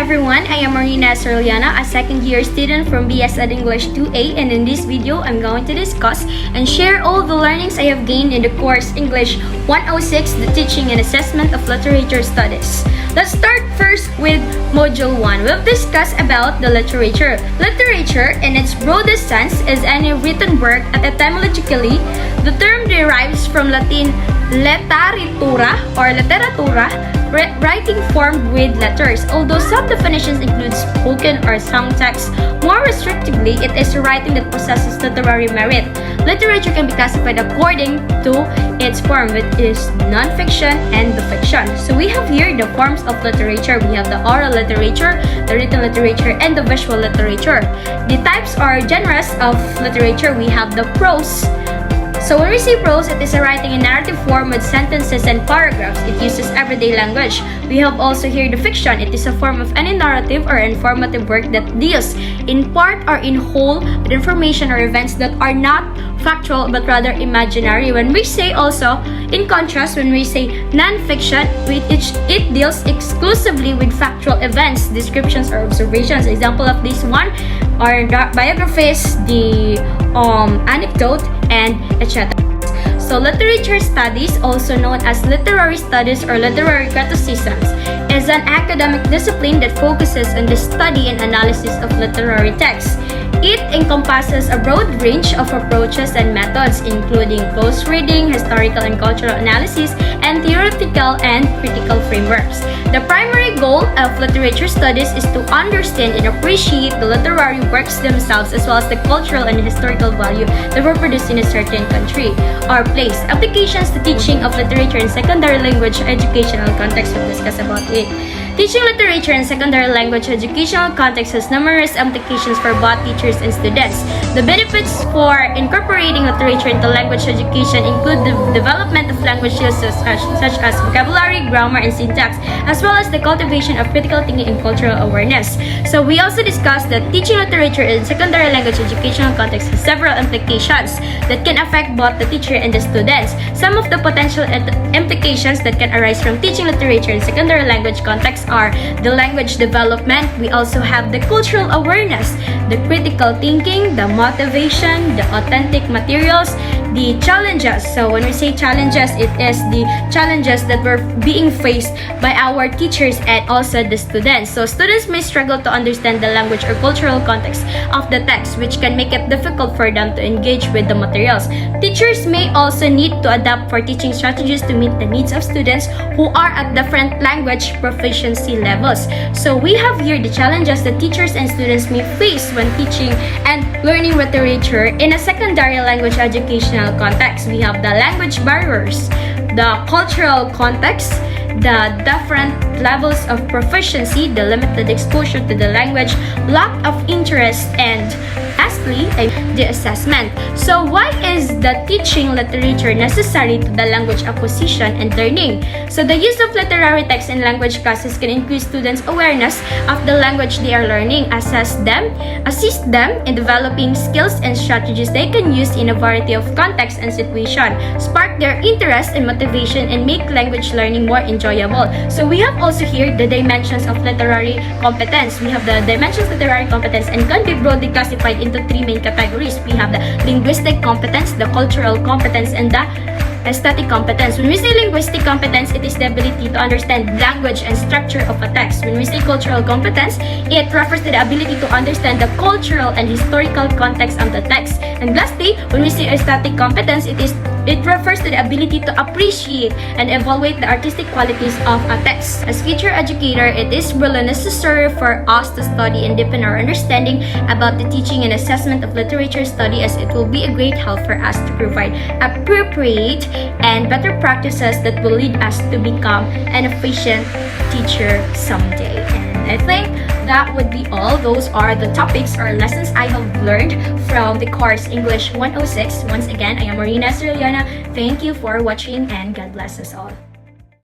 everyone, I am Maurene, Erellana, a second-year student from BSED English 2A, and in this video, I'm going to discuss and share all the learnings I have gained in the course English 106, the Teaching and Assessment of Literature Studies. Let's start first with Module 1. We'll discuss about the literature. Literature, in its broadest sense, is any written work. Etymologically, the term derives from Latin letaritura or literatura, writing formed with letters. Although some definitions include spoken or sung text, more restrictively, it is writing that possesses literary merit. Literature can be classified according to its form, which is non-fiction and the fiction. So we have here the forms of literature. We have the oral literature, the written literature, and the visual literature. The types or genres of literature, we have the prose. So when we say prose, it is a writing in narrative form with sentences and paragraphs. It uses everyday language. We have also here the fiction. It is a form of any narrative or informative work that deals in part or in whole with information or events that are not factual but rather imaginary. When we say also, in contrast, when we say non-fiction, it deals exclusively with factual events, descriptions, or observations. Example of this one are biographies, the anecdote, and etc. So literature studies, also known as literary studies or literary criticisms, is an academic discipline that focuses on the study and analysis of literary texts. It encompasses a broad range of approaches and methods, including close reading, historical and cultural analysis, and theoretical and critical frameworks. The primary goal of literature studies is to understand and appreciate the literary works themselves, as well as the cultural and historical value that were produced in a certain country or place. Applications to teaching of literature in secondary language educational context. We'll discuss about it. Teaching literature in secondary language educational context has numerous implications for both teachers and students. The benefits for incorporating literature into language education include the development of language uses such as vocabulary, grammar, and syntax, as well as the cultivation of critical thinking and cultural awareness. So we also discussed that teaching literature in secondary language educational context has several implications that can affect both the teacher and the students. Some of the potential implications that can arise from teaching literature in secondary language context are the language development. We also have the cultural awareness, the critical thinking, the motivation, the authentic materials, the challenges. So when we say challenges, it is the challenges that were being faced by our teachers and also the students. So students may struggle to understand the language or cultural context of the text, which can make it difficult for them to engage with the materials. Teachers may also need to adapt for teaching strategies to meet the needs of students who are at different language proficiency levels. So we have here the challenges that teachers and students may face when teaching and learning literature in a secondary language educational context. We have the language barriers, the cultural context, the different levels of proficiency, the limited exposure to the language, lack of interest, and lastly, the assessment. So why is the teaching literature necessary to the language acquisition and learning? So the use of literary text in language classes can increase students' awareness of the language they are learning, assist them in developing skills and strategies they can use in a variety of contexts and situations, spark their interest and motivation, and make language learning more enjoyable. So we have also here the dimensions of literary competence. We have the dimensions of literary competence and can be broadly classified into three main categories. We have the linguistic competence, the cultural competence, and the aesthetic competence. When we say linguistic competence, it is the ability to understand language and structure of a text. When we say cultural competence, it refers to the ability to understand the cultural and historical context of the text. And lastly, when we say aesthetic competence, it refers to the ability to appreciate and evaluate the artistic qualities of a text. As future educator, it is really necessary for us to study and deepen our understanding about the teaching and assessment of literature study, as it will be a great help for us to provide appropriate and better practices that will lead us to become an efficient teacher someday. And I think that would be all. Those are the topics or lessons I have learned from the course English 106. Once again, I am Maurene, Erellana. Thank you for watching and God bless us all.